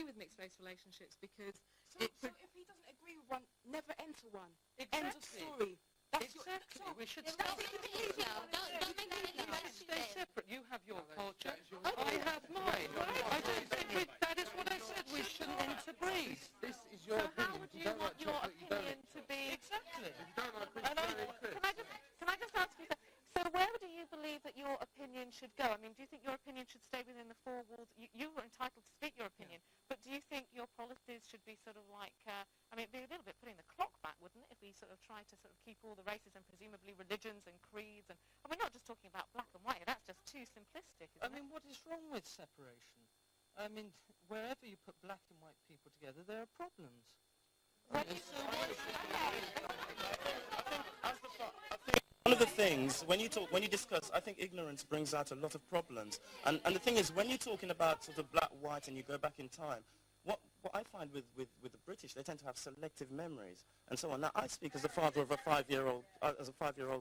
agree with mixed-race relationships because... So if he doesn't agree with one, never enter one. Exactly. End of story. That's exactly. We should Don't make it now. Don't make it now. stay separate. You have your culture. I have mine. I don't think that is what I said. We shouldn't interbreed. This is your opinion. How would you want your opinion to be? Exactly. Can I just ask you, so where do you believe that your opinion should go? I mean, do you think your opinion should stay within the four walls? You were entitled to speak your opinion, but do you think your policies should be sort of like, I mean, it'd be a little bit putting the clock back, wouldn't it, if we sort of try to sort of keep all the races and presumably religions and creeds, and we're not just talking about black and white, that's just too simplistic, isn't I mean, what is wrong with separation? I mean, wherever you put black and white people together, there are problems. I think one of the things, when you discuss, I think ignorance brings out a lot of problems. And the thing is, when you're talking about sort of black, white, and you go back in time, what I find with the British, they tend to have selective memories and so on. Now, I speak as a father of a five-year-old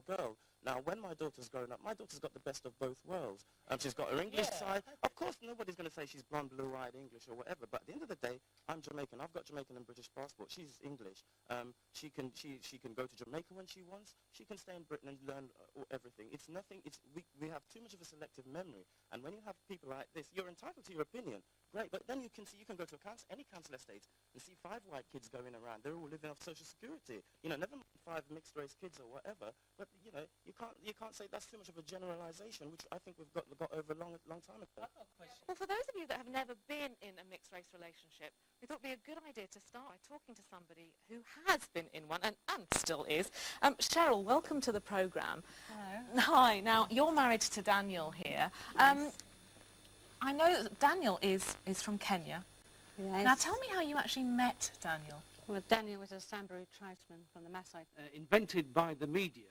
girl. Now, when my daughter's grown up, my daughter's got the best of both worlds. She's got her English side. Of course, nobody's going to say she's blonde, blue-eyed English or whatever, but at the end of the day, I'm Jamaican. I've got Jamaican and British passport. She's English. She can go to Jamaica when she wants. She can stay in Britain and learn everything. It's nothing. We have too much of a selective memory. And when you have people like this, you're entitled to your opinion. Great, but then you can go to any council estate and see 5 white kids going around. They're all living off Social Security. Never mind 5 mixed-race kids or whatever. But you can't say that's too much of a generalization, which I think we've got over a long time ago. Well, for those of you that have never been in a mixed-race relationship, we thought it would be a good idea to start by talking to somebody who has been in one and still is. Cheryl, welcome to the programme. Hello. Hi. Now, you're married to Daniel here. Yes. I know that Daniel is from Kenya. Yes. Now, tell me how you actually met Daniel. Well, Daniel was a Samburu tribesman from the Maasai. Invented by the media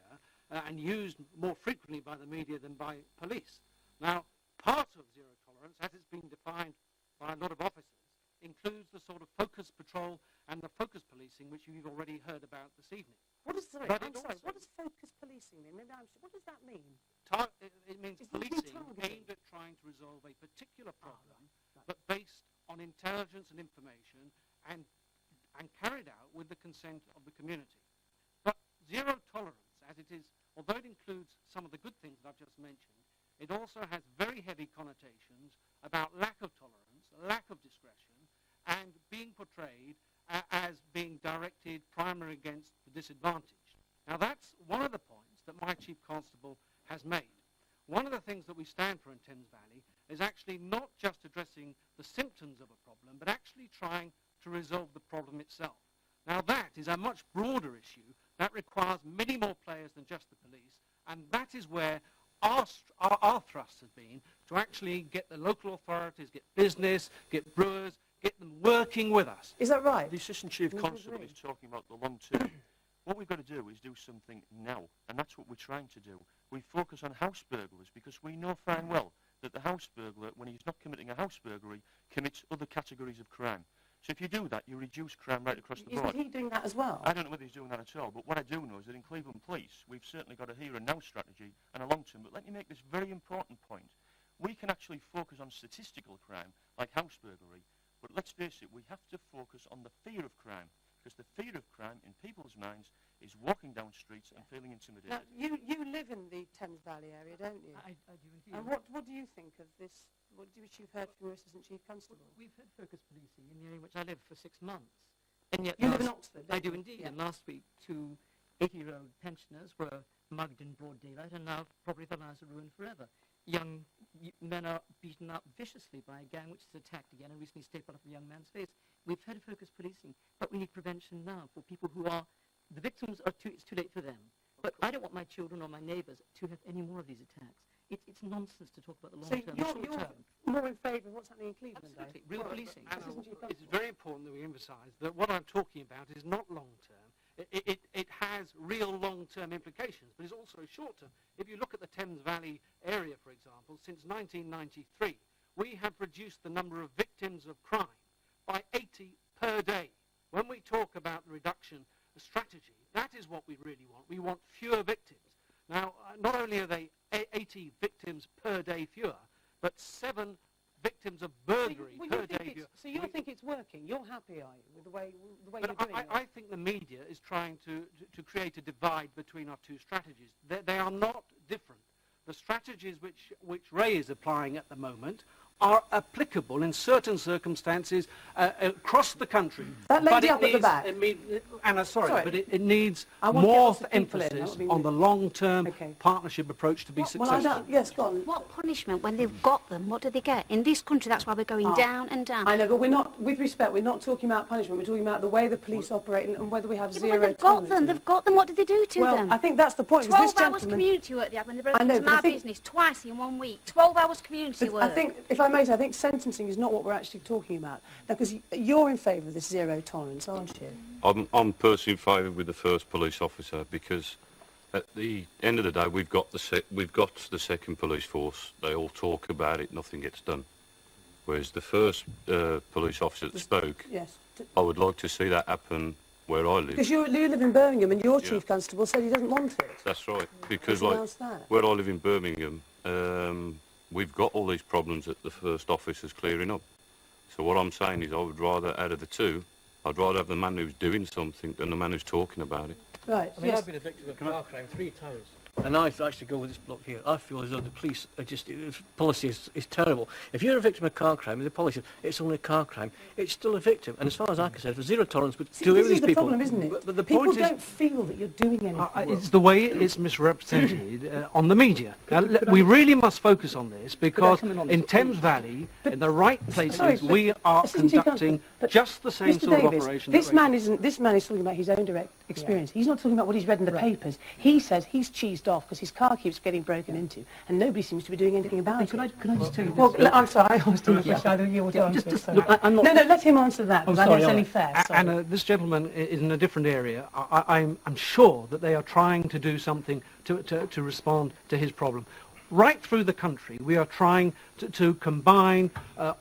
and used more frequently by the media than by police. Now, part of zero tolerance, as it's been defined by a lot of officers, includes the sort of focus patrol and the focus policing, which you've already heard about this evening. What does But what does focus policing mean? What does that mean? It means Is it policing targeting? aimed at trying to resolve a particular problem, but based on intelligence and information and carried out with the consent of the community. But zero tolerance, as it is, although it includes some of the good things that I've just mentioned, it also has very heavy connotations about lack of tolerance, lack of discretion, and being portrayed as being directed primarily against the disadvantaged. Now, that's one of the points that my Chief Constable has made. One of the things that we stand for in Thames Valley is actually not just addressing the symptoms of a problem, but actually trying to resolve the problem itself. Now, that is a much broader issue. That requires many more players than just the police, and that is where our thrust has been, to actually get the local authorities, get business, get brewers, get them working with us. Is that right? The Assistant Chief Constable is talking about the long term. What we've got to do is do something now, and that's what we're trying to do. We focus on house burglars because we know fine well that the house burglar, when he's not committing a house burglary, commits other categories of crime. So if you do that, you reduce crime right across the board. Isn't he doing that as well? I don't know whether he's doing that at all, but what I do know is that in Cleveland Police, we've certainly got a here and now strategy and a long term. But let me make this very important point. We can actually focus on statistical crime, like house burglary, but let's face it, we have to focus on the fear of crime, because the fear of crime in people's minds is walking down streets and feeling intimidated. Now, you live in the Thames Valley area, don't you? I do indeed. And what do you think of this, which you've heard from your Assistant Chief Constable? We've had focus policing in the area in which I lived for 6 months. And yet You live in Oxford, I don't do you? indeed. Yeah. And last week, 2 80-year-old pensioners were mugged in broad daylight, and now probably their lives are ruined forever. Young men are beaten up viciously by a gang which is attacked again and recently stapled up a young man's face. We've had focus policing, but we need prevention now for people who are, the victims are it's too late for them. But I don't want my children or my neighbours to have any more of these attacks. It's nonsense to talk about the long term, the short you're term. more in favour of what's happening in Cleveland, Absolutely. Real policing. And Assistant Chief it's Constable. very important that we emphasise that what I'm talking about is not long-term. It has real long-term implications, but it's also short-term. If you look at the Thames Valley area, for example, since 1993, we have reduced the number of victims of crime by 80 per day. When we talk about the reduction strategy, that is what we really want. We want fewer victims. Now, not only are they 80 victims per day fewer, but 7 victims of burglary per day fewer. So you think it's working? You're happy, are you, with the way But you're doing it? I think the media is trying to create a divide between our two strategies. They are not different. The strategies which Ray is applying at the moment are applicable in certain circumstances across the country. That lady up at the back. Anna, sorry, but it needs I want to get more lots of people in, that emphasis would be on the long-term Okay. partnership approach to be Well, I successful. don't, yes, go on. What punishment when they've got them? What do they get? In this country, that's why we're going down and down. I know, but we're not, with respect, we're not talking about punishment. We're talking about the way the police operate and whether we have Yeah, but zero when they've got tolerance. them, they've got them. What do they do to Well, them? I think that's the point. 12 This hours gentleman, community work they have when they broke I know, into but I my think- business twice in 1 week. 12 hours community but work. I think, if I may say, I think sentencing is not what we're actually talking about. Because you're in favour of this zero tolerance, aren't you? I'm personally in favour with the first police officer because at the end of the day we've got the second police force. They all talk about it, nothing gets done. Whereas the first police officer that spoke, Yes. I would like to see that happen where I live. Because you live in Birmingham and your Yeah. chief constable said he doesn't want it. That's right. Because What's announced that? where I live in Birmingham, we've got all these problems that the first officer's clearing up. So what I'm saying is I would rather, out of the two, I'd rather have the man who's doing something than the man who's talking about it. Right, I mean, yes. I've been a victim of car crime 3 times. And I actually go with this block here. I feel as though the police are just, policy is terrible. If you're a victim of car crime, the policy, it's only a car crime, it's still a victim. And as far as I'm concerned, for zero tolerance, but See, do this with is these the people. problem, isn't it? But the People point is- don't feel that you're doing anything. It's the way it's misrepresented on the media. Now, we really must focus on this because come in on in this, Thames Valley, in the right places, Sorry, but- we are listen to you, conducting but just the same Mr. sort of Davis, operation. this that man is talking about his own direct experience. He's not talking about what he's read in the papers. He says he's cheesed off because his car keeps getting broken into and nobody seems to be doing anything about it. Can I just tell you Well, this? I'm sorry, I was doing a question. Either you or to answer. just- so- look, I'm not- No, let him answer that, because I think sorry, it's all only right. fair. sorry. And this gentleman is in a different area. I'm sure that they are trying to do something to respond to his problem. Right through the country, we are trying to combine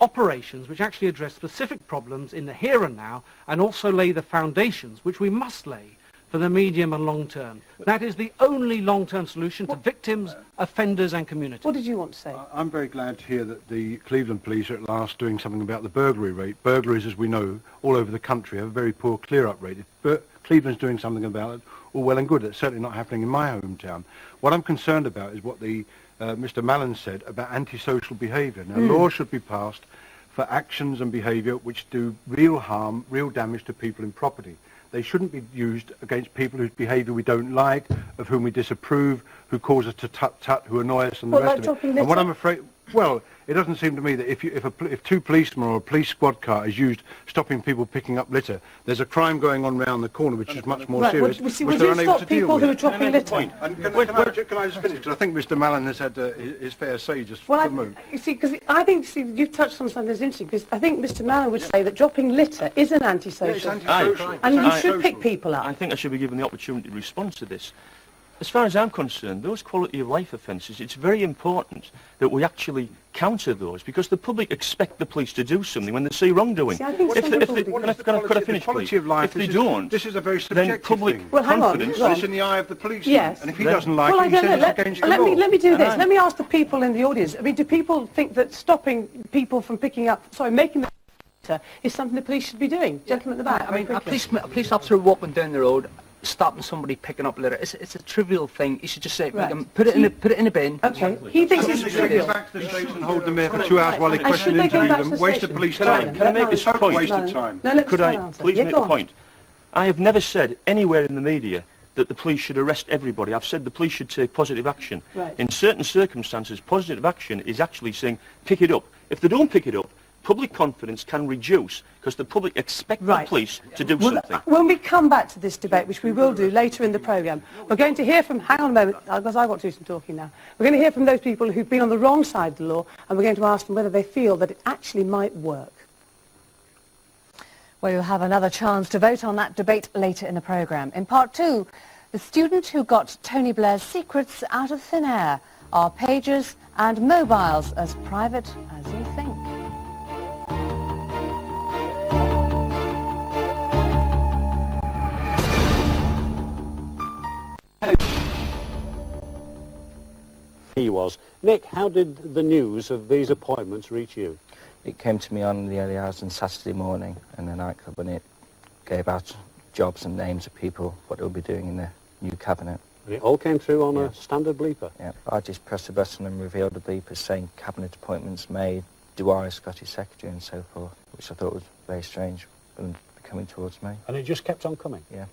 operations which actually address specific problems in the here and now and also lay the foundations, which we must lay, for the medium and long term. That is the only long-term solution to victims, offenders and community. What did you want to say? I'm very glad to hear that the Cleveland police are at last doing something about the burglary rate. Burglaries, as we know, all over the country have a very poor clear-up rate. If Cleveland's doing something about it, all well and good. It's certainly not happening in my hometown. What I'm concerned about is what the Mr. Mallon said about antisocial behaviour. Now, laws should be passed for actions and behaviour which do real harm, real damage to people and property. They shouldn't be used against people whose behaviour we don't like, of whom we disapprove, who cause us to tut-tut, who annoy us and the Well, rest like of it. dropping And what litter? I'm afraid, well, it doesn't seem to me that if 2 policemen or a police squad car is used stopping people picking up litter, there's a crime going on round the corner which is much more Right, serious, would which you they're unable stop to deal people with. who are dropping litter? And can I just finish? Because I think Mr. Mallon has had his fair say just Well, for a moment. you see, because I think you've touched on something that's interesting, because I think Mr. Mallon would say that dropping litter is an antisocial, Antisocial. and you Aye. should pick people up. I think I should be given the opportunity to respond to this. As far as I'm concerned, those quality of life offences, it's very important that we actually counter those because the public expect the police to do something when they see wrongdoing. See, I think If some they- people if they- do. could I finish, quality please? of life, If they this don't, this is a very then subjective public thing. Well, hang on, confidence... Ron. It's in the eye of the police. Yes. And if he Then- doesn't like Well, it, I he don't says know. it's against the Let law. me do this. Aye. Let me ask the people in the audience. I mean, do people think that stopping people from making the litter is something the police should be doing? Gentlemen at the back. I mean, a quickly. police officer walking down the road, stopping somebody picking up litter. It's a trivial thing. You should just say, Right. put it in a bin. Okay, he thinks it's Should they trivial. go back to the station and hold them there for 2 hours while they And question should and they go interview back to them? the Waste of station? police Can time. Can I make this point? Waste of time. No, let Could Mr. I Mallon answer. please Yeah, make go a on. point? I have never said anywhere in the media that the police should arrest everybody. I've said the police should take positive action. Right. In certain circumstances, positive action is actually saying, pick it up. If they don't pick it up, public confidence can reduce because the public expect Right. the police to do Well, something. when we come back to this debate, which we will do later in the programme, we're going to hear from, hang on a moment, because I've got to do some talking now. We're going to hear from those people who've been on the wrong side of the law, and we're going to ask them whether they feel that it actually might work. Well, you'll have another chance to vote on that debate later in the programme. In part 2, the student who got Tony Blair's secrets out of thin air. Are pages and mobiles as private as you think? He was. Nick, how did the news of these appointments reach you? It came to me on the early hours on Saturday morning in the nightclub, and it gave out jobs and names of people, what they'll be doing in the new cabinet. And it all came through on a standard bleeper? Yeah. I just pressed the button and revealed the bleeper saying cabinet appointments made, Dwyer, Scottish Secretary and so forth, which I thought was very strange and coming towards me. And it just kept on coming? Yeah.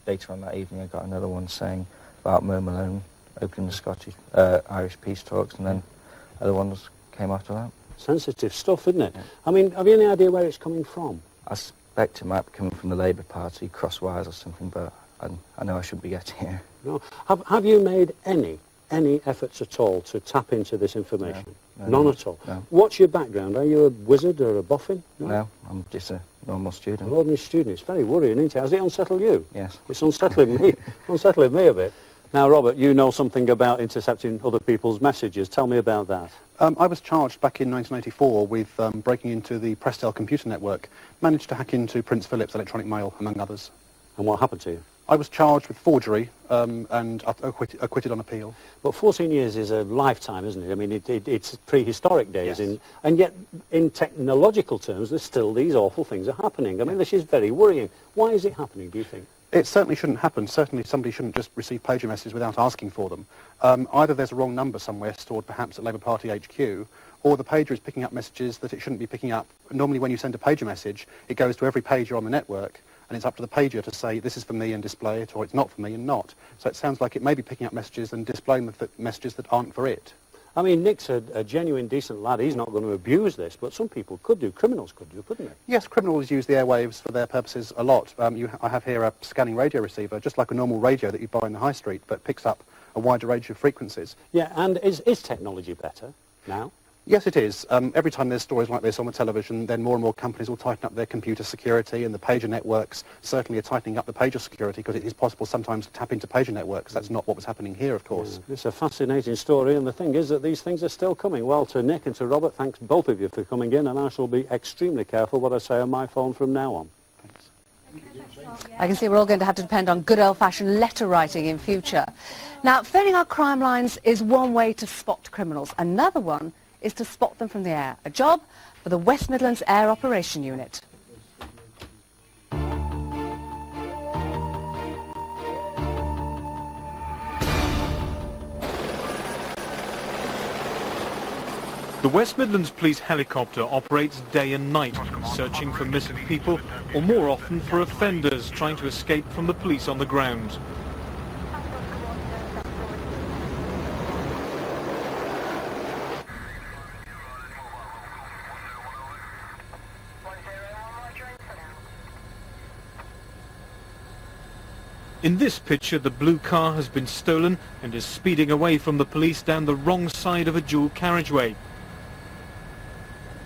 Later on that evening I got another one saying about Mo Malone opening the Scottish, Irish peace talks, and then other ones came after that. Sensitive stuff, isn't it? Yeah. I mean, have you any idea where it's coming from? I suspect it might be coming from the Labour Party, crosswires or something, but I know I shouldn't be getting it. No. Have you made any efforts at all to tap into this information? No, None at all? No. What's your background? Are you a wizard or a boffin? No, I'm just a normal student. An ordinary student. It's very worrying, isn't it? Has it unsettled you? Yes. It's unsettling me. Unsettling me a bit. Now, Robert, you know something about intercepting other people's messages. Tell me about that. I was charged back in 1984 with breaking into the Prestel computer network, managed to hack into Prince Philip's electronic mail, among others. And what happened to you? I was charged with forgery and acquitted on appeal. But 14 years is a lifetime, isn't it? I mean, it's prehistoric days. Yes. And yet, in technological terms, there's still these awful things are happening. I mean, this is very worrying. Why is it happening, do you think? It certainly shouldn't happen. Certainly somebody shouldn't just receive pager messages without asking for them. Either there's a wrong number somewhere stored perhaps at Labour Party HQ, or the pager is picking up messages that it shouldn't be picking up. Normally when you send a pager message, it goes to every pager on the network, and it's up to the pager to say this is for me and display it, or it's not for me and not. So it sounds like it may be picking up messages and displaying the messages that aren't for it. I mean, Nick's a genuine, decent lad. He's not going to abuse this, but some people could do. Criminals could do, couldn't they? Yes, criminals use the airwaves for their purposes a lot. I have here a scanning radio receiver, just like a normal radio that you buy in the high street, but picks up a wider range of frequencies. Yeah, and is technology better now? Yes, it is. Every time there's stories like this on the television, then more and more companies will tighten up their computer security, and the pager networks certainly are tightening up the pager security, because it is possible sometimes to tap into pager networks. That's not what was happening here, of course. Yeah, it's a fascinating story, and the thing is that these things are still coming. Well, to Nick and to Robert, thanks both of you for coming in, and I shall be extremely careful what I say on my phone from now on. I can see we're all going to have to depend on good old-fashioned letter writing in future. Now, phoning our crime lines is one way to spot criminals. Another one is to spot them from the air, a job for the West Midlands Air Operation Unit. The West Midlands Police helicopter operates day and night, searching for missing people, or more often for offenders trying to escape from the police on the ground. In this picture, the blue car has been stolen and is speeding away from the police down the wrong side of a dual carriageway.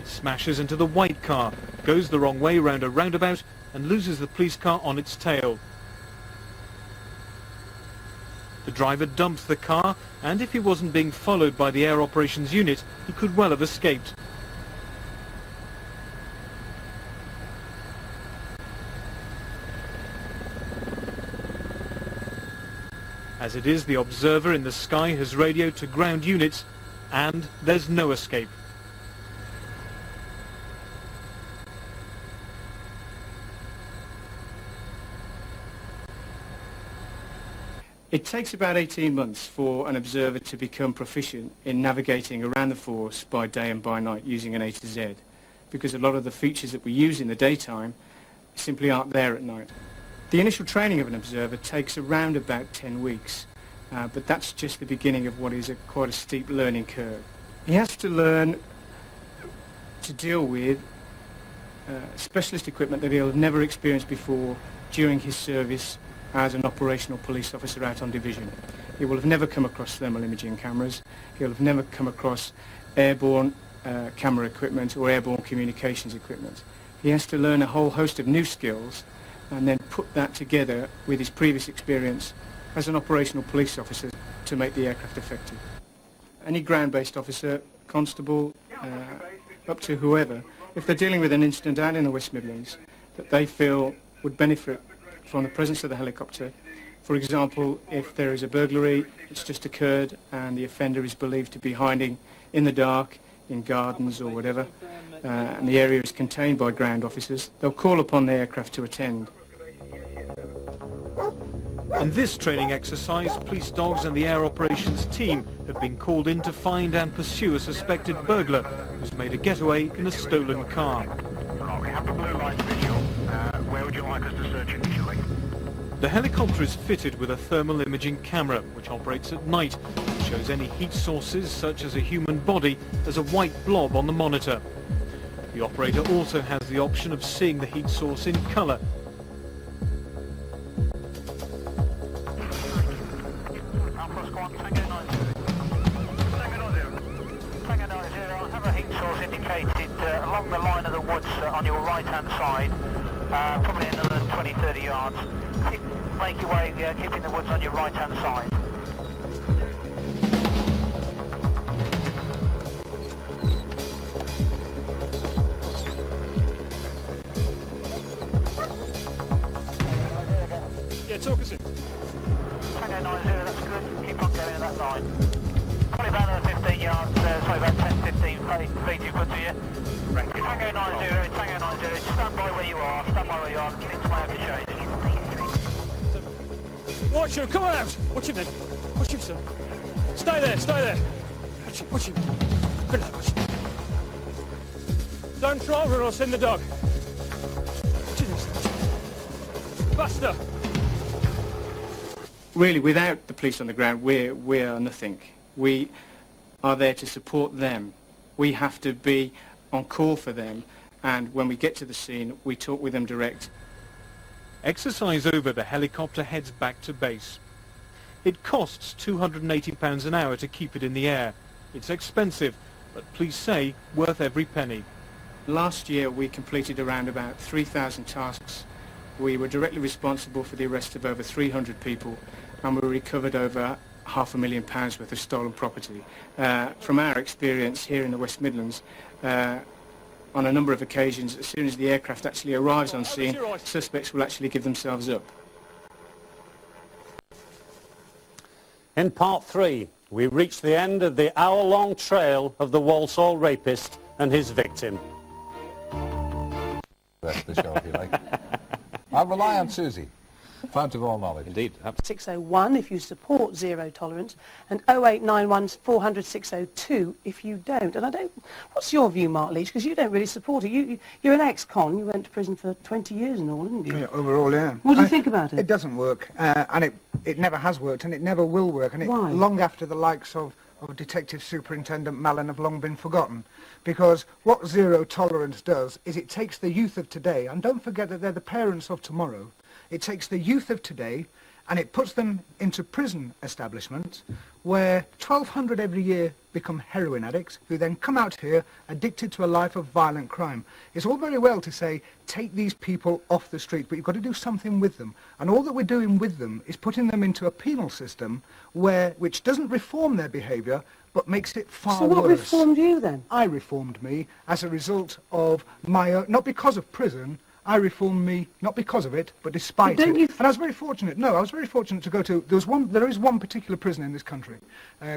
It smashes into the white car, goes the wrong way round a roundabout and loses the police car on its tail. The driver dumps the car, and if he wasn't being followed by the Air Operations Unit, he could well have escaped. As it is, the observer in the sky has radioed to ground units, and there's no escape. It takes about 18 months for an observer to become proficient in navigating around the force by day and by night using an A to Z, because a lot of the features that we use in the daytime simply aren't there at night. The initial training of an observer takes around about 10 weeks, but that's just the beginning of what is quite a steep learning curve. He has to learn to deal with specialist equipment that he'll have never experienced before during his service as an operational police officer out on division. He will have never come across thermal imaging cameras. He'll have never come across airborne camera equipment or airborne communications equipment. He has to learn a whole host of new skills and then put that together with his previous experience as an operational police officer to make the aircraft effective. Any ground-based officer, constable, up to whoever, if they're dealing with an incident out in the West Midlands that they feel would benefit from the presence of the helicopter, for example, if there is a burglary that's just occurred and the offender is believed to be hiding in the dark, in gardens or whatever, and the area is contained by ground officers, they'll call upon the aircraft to attend. In this training exercise, police dogs and the air operations team have been called in to find and pursue a suspected burglar who's made a getaway in a stolen car. We have the blue light visual. Where would you like us to search initially? The helicopter is fitted with a thermal imaging camera, which operates at night and shows any heat sources, such as a human body, as a white blob on the monitor. The operator also has the option of seeing the heat source in colour. Along the line of the woods on your right-hand side, probably another 20-30 yards. Make your way, keeping the woods on your right-hand side. Yeah, talk us in. Tango 90, that's good. Keep on going in that line. Probably about another 15 yards, sorry, about 10-15 feet you've got to you. Right. Tango 90, Tango 90, stand by where you are, keep to my over change. Watch him, come on out! Watch him then. Watch him, sir. Stay there, stay there. Watch him. Good lad, watch him. Don't try or I'll send the dog. Watch him then, sir. Faster! Really, without the police on the ground, we are nothing. We are there to support them. We have to be on call for them, and when we get to the scene, we talk with them direct. Exercise over, the helicopter heads back to base. It costs £280 an hour to keep it in the air. It's expensive, but police say worth every penny. Last year we completed around about 3,000 tasks. We were directly responsible for the arrest of over 300 people, and we recovered over £500,000 worth of stolen property. From our experience here in the West Midlands, on a number of occasions, as soon as the aircraft actually arrives on scene, suspects will actually give themselves up. In part 3, we reach the end of the hour-long trail of the Walsall rapist and his victim. Rest of the show, if you like. I'll rely on Susie, fount of all knowledge. Indeed. 601 if you support zero tolerance, and 0891 400 602 if you don't. And I don't. What's your view, Mark Leach? Because you don't really support it. You're an ex-con. You went to prison for 20 years and all, didn't you? Yeah, overall, yeah. What do you think about it? It doesn't work, and it never has worked, and it never will work. And Why? Long after the likes of Detective Superintendent Mallon have long been forgotten. Because what zero tolerance does is it takes the youth of today, and don't forget that they're the parents of tomorrow. It takes the youth of today and it puts them into prison establishments where 1,200 every year become heroin addicts who then come out here addicted to a life of violent crime. It's all very well to say, take these people off the street, but you've got to do something with them. And all that we're doing with them is putting them into a penal system which doesn't reform their behaviour, but makes it far worse. So what reformed you then? I reformed me as a result of my own, not because of prison. I reformed me, not because of it, but despite it. And I was very fortunate. No, I was very fortunate to go to... There is one particular prison in this country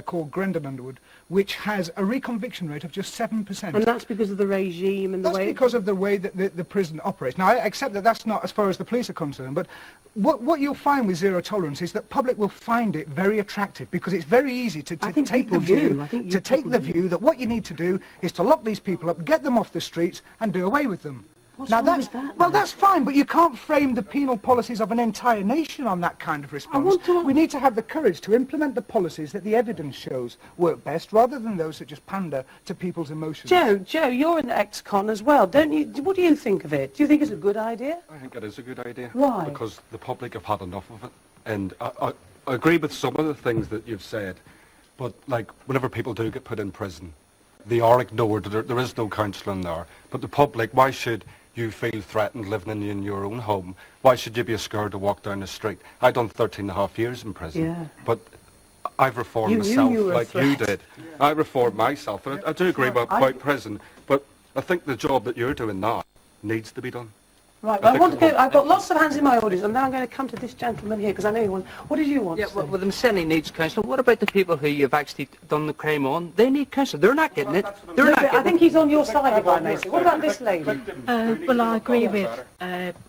called Grendon Underwood, which has a reconviction rate of just 7%. And that's because of the regime and the way... That's because of the way that the prison operates. Now, I accept that that's not as far as the police are concerned, but what you'll find with zero tolerance is that public will find it very attractive because it's very easy to take the view that what you need to do is to lock these people up, get them off the streets, and do away with them. That's fine, but you can't frame the penal policies of an entire nation on that kind of response. We need to have the courage to implement the policies that the evidence shows work best, rather than those that just pander to people's emotions. Joe, you're an ex-con as well, don't you? What do you think of it? Do you think it's a good idea? I think it is a good idea. Why? Because the public have had enough of it. And I agree with some of the things that you've said, but like whenever people do get put in prison, they are ignored. There is no counselling there. But the public, why should you feel threatened living in your own home? Why should you be scared to walk down the street? I've done 13 and a half years in prison, yeah. But I've reformed myself like you did. I reformed myself, and I do agree about prison, but I think the job that you're doing now needs to be done. Right, well, I want to go, I've got lots of hands in my audience, and then I'm going to come to this gentleman here, because I know you want... What did you want to say? Well, them certainly needs counsel. What about the people who you've actually done the crime on? They need counsel. They're not getting it. They're not getting I think he's on your side, if I may say. What about this lady? Well, I agree with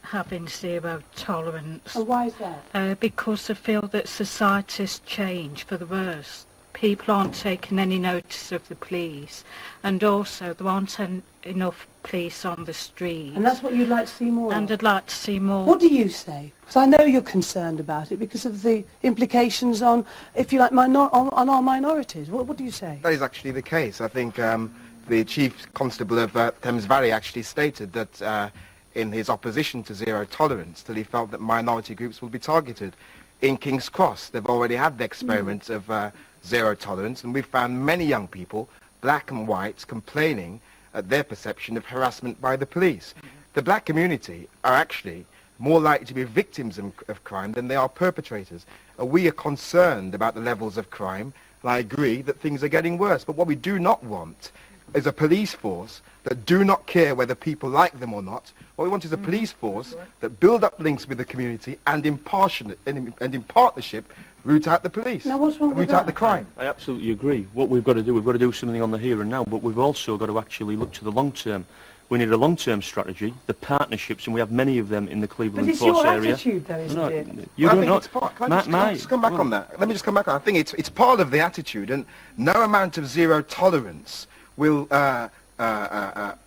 having zero tolerance. And why is that? Because I feel that society's changed for the worse. People aren't taking any notice of the police, and also there aren't enough police on the streets. And that's what you'd like to see more of? And I'd like to see more. What do you say? Because I know you're concerned about it because of the implications on, if you like, on our minorities. What do you say? That is actually the case. I think the Chief Constable of Thames Valley actually stated that in his opposition to zero tolerance, that he felt that minority groups will be targeted. In King's Cross, they've already had the experiment of zero tolerance, and we've found many young people, black and whites, complaining at their perception of harassment by the police. The black community are actually more likely to be victims of crime than they are perpetrators. We are concerned about the levels of crime, and I agree that things are getting worse. But what we do not want is a police force that do not care whether people like them or not. What we want is a police force that build up links with the community and in partnership root out the police, now, what's wrong with root out the crime. I absolutely agree. What we've got to do something on the here and now, but we've also got to actually look to the long term. We need a long-term strategy, the partnerships, and we have many of them in the Cleveland Force area. But it's your attitude, though, isn't it? You don't know. Can I just come back on that? Let me just come back on. I think it's part of the attitude, and no amount of zero tolerance will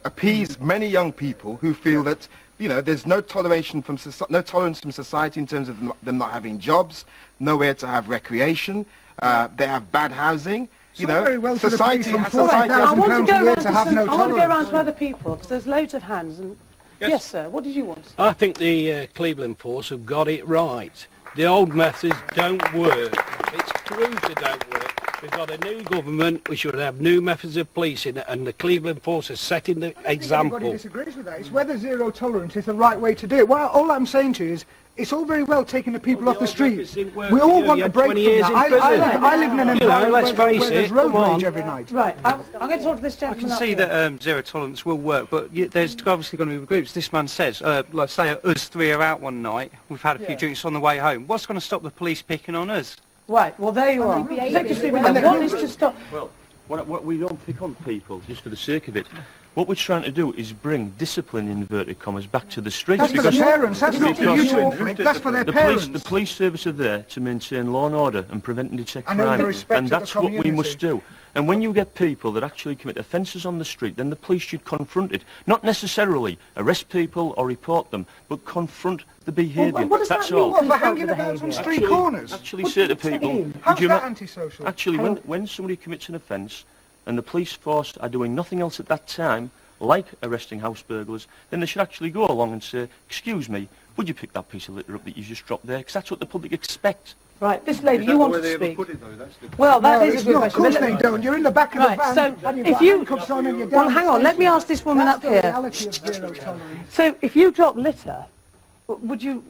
appease many young people who feel that, you know, there's no tolerance from society in terms of them not having jobs, nowhere to have recreation, they have bad housing. You know, very well society from has society I want to go around to have no I want to go around tolerance. to other people, because there's loads of hands. And yes, sir, what did you want to say? I think the Cleveland Force have got it right. The old methods don't work. It's true they don't work. We've got a new government, we should have new methods of policing, and the Cleveland Force is setting the example. Everybody disagrees with that. It's whether zero tolerance is the right way to do it. Well, all I'm saying to you is, it's all very well taking the people off the street. We all want a break from that. I live in an environment where there's road rage every night. Right, I'm going to talk to this I gentleman can see that zero tolerance will work, but there's obviously going to be groups. This man says, like say us three are out one night, we've had a few drinks on the way home. What's going to stop the police picking on us? Right, well there you are. One is to stop... Well, what we don't pick on people just for the sake of it. What we're trying to do is bring discipline, in inverted commas, back to the streets. That's for the parents, that's not for you to inflict, that's for their parents. The police service are there to maintain law and order and prevent and detect crime, and that's what we must do. And when you get people that actually commit offences on the street, then the police should confront it. Not necessarily arrest people or report them, but confront the behaviour. That's all. What, for hanging about on street corners? Actually say to people, how's that antisocial? Actually, when somebody commits an offence, and the police force are doing nothing else at that time, like arresting house burglars, then they should actually go along and say, excuse me, would you pick that piece of litter up that you just dropped there? Because that's what the public expect. Right, this lady, you want to speak? Well, that is a good question. Of course they don't. You're in the back of the van. So, if you... Well, hang on, let me ask this woman up here. So, if you drop litter, would you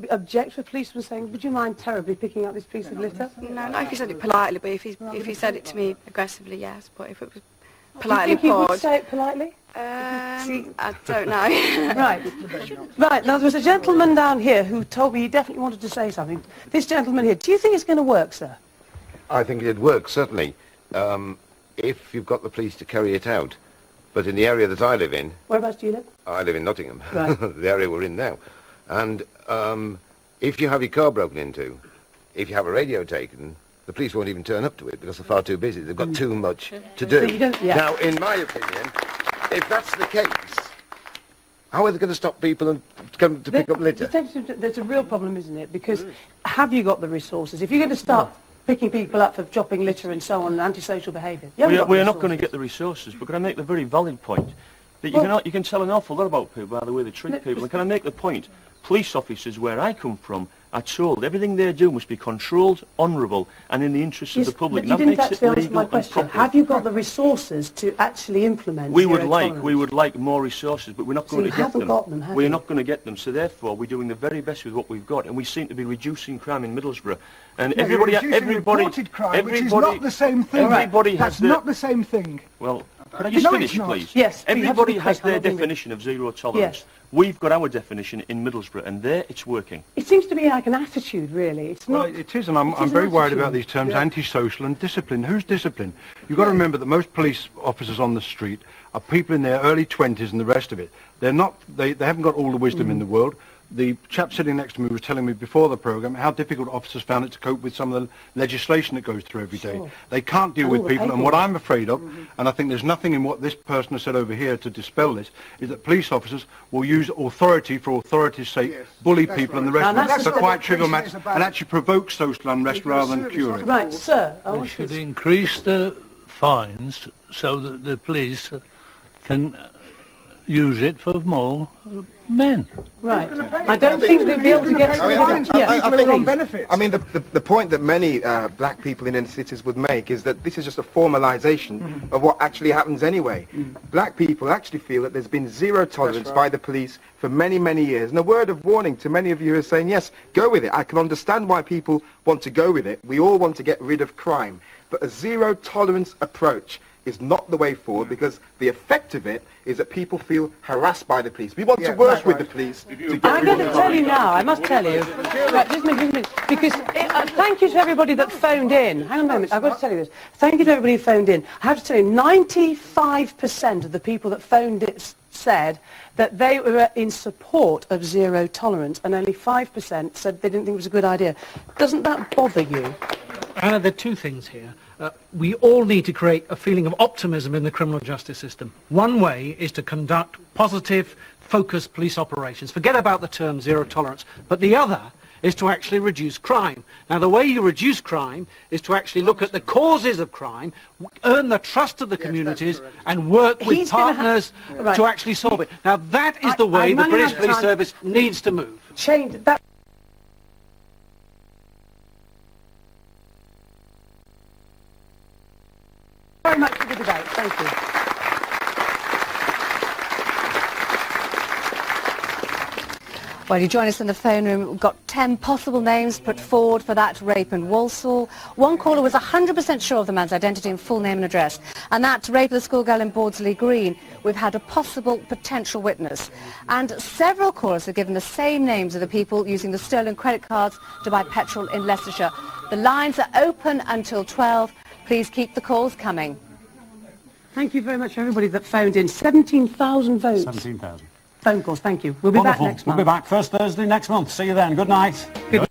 object to a policeman saying, would you mind terribly picking up this piece of litter? No, not if he said it politely, but if he said it to me aggressively, yes. But if it was politely poured... Do you think he would poured, say it politely? I don't know. Right, now there was a gentleman down here who told me he definitely wanted to say something. This gentleman here, do you think it's going to work, sir? I think it'd work, certainly, if you've got the police to carry it out. But in the area that I live in... Whereabouts do you live? I live in Nottingham, right. The area we're in now. And if you have your car broken into, if you have a radio taken, the police won't even turn up to it because they're far too busy. They've got too much to do. Now, in my opinion, if that's the case, how are they going to stop people and come to pick up litter? There's a real problem, isn't it? Because have you got the resources? If you're going to start picking people up for dropping litter and so on, and antisocial behaviour, we're not going to get the resources, but can I make the very valid point that you can tell an awful lot about people by the way they treat people, and can I make the point, police officers where I come from are told everything they do must be controlled, honourable, and in the interests of the public. But you didn't actually answer my question. Have you got the resources to actually implement we would like more resources, but we're not going to get them. We're not going to get them, so therefore we're doing the very best with what we've got, and we seem to be reducing crime in Middlesbrough. And reported crime, which is not the same thing. That's not the same thing. Well, Can I just finish, please? Yes. Everybody has their definition of zero tolerance. Yes. We've got our definition in Middlesbrough, and there it's working. It seems to me like an attitude, really. It's not. Well, it is, and I'm very worried about these terms, antisocial and discipline. Who's disciplined? You've got to remember that most police officers on the street are people in their early 20s and the rest of it. They're not. They haven't got all the wisdom in the world. The chap sitting next to me was telling me before the programme how difficult officers found it to cope with some of the legislation that goes through every day. They can't deal with people, and what I'm afraid of, and I think there's nothing in what this person has said over here to dispel this, is that police officers will use authority for authority's sake, bully people and the rest of it for quite trivial matters, and actually provoke social unrest rather than cure it. Right, sir. They should increase the fines so that the police can use it for more men. Right. I don't think they'll be able to get... I mean, the point that many black people in inner cities would make is that this is just a formalisation of what actually happens anyway. Black people actually feel that there's been zero tolerance by the police for many, many years. And a word of warning to many of you who are saying, yes, go with it. I can understand why people want to go with it. We all want to get rid of crime. But a zero tolerance approach is not the way forward, because the effect of it is that people feel harassed by the police. We want to work with the police. I'm going to tell you now, I must tell you, right, just a minute, because thank you to everybody that phoned in. Hang on a moment, I've got to tell you this. Thank you to everybody who phoned in. I have to tell you, 95% of the people that phoned it said that they were in support of zero tolerance, and only 5% said they didn't think it was a good idea. Doesn't that bother you? Anna, there are two things here. We all need to create a feeling of optimism in the criminal justice system. One way is to conduct positive, focused police operations. Forget about the term zero tolerance. But the other is to actually reduce crime. Now, the way you reduce crime is to actually look at the causes of crime, earn the trust of the communities, and work with partners to actually solve it. Now, that is the way the British Police Service needs to move. Change that. Very much for the debate. Thank you. Well, you join us in the phone room. We've got 10 possible names put forward for that rape in Walsall. One caller was 100% sure of the man's identity and full name and address. And that rape of the schoolgirl in Bordsley Green, we've had a possible potential witness. And several callers have given the same names of the people using the stolen credit cards to buy petrol in Leicestershire. The lines are open until 12. Please keep the calls coming. Thank you very much, everybody that phoned in. 17,000 votes. 17,000. Phone calls, thank you. We'll be back next month. We'll be back first Thursday next month. See you then. Good night. Good.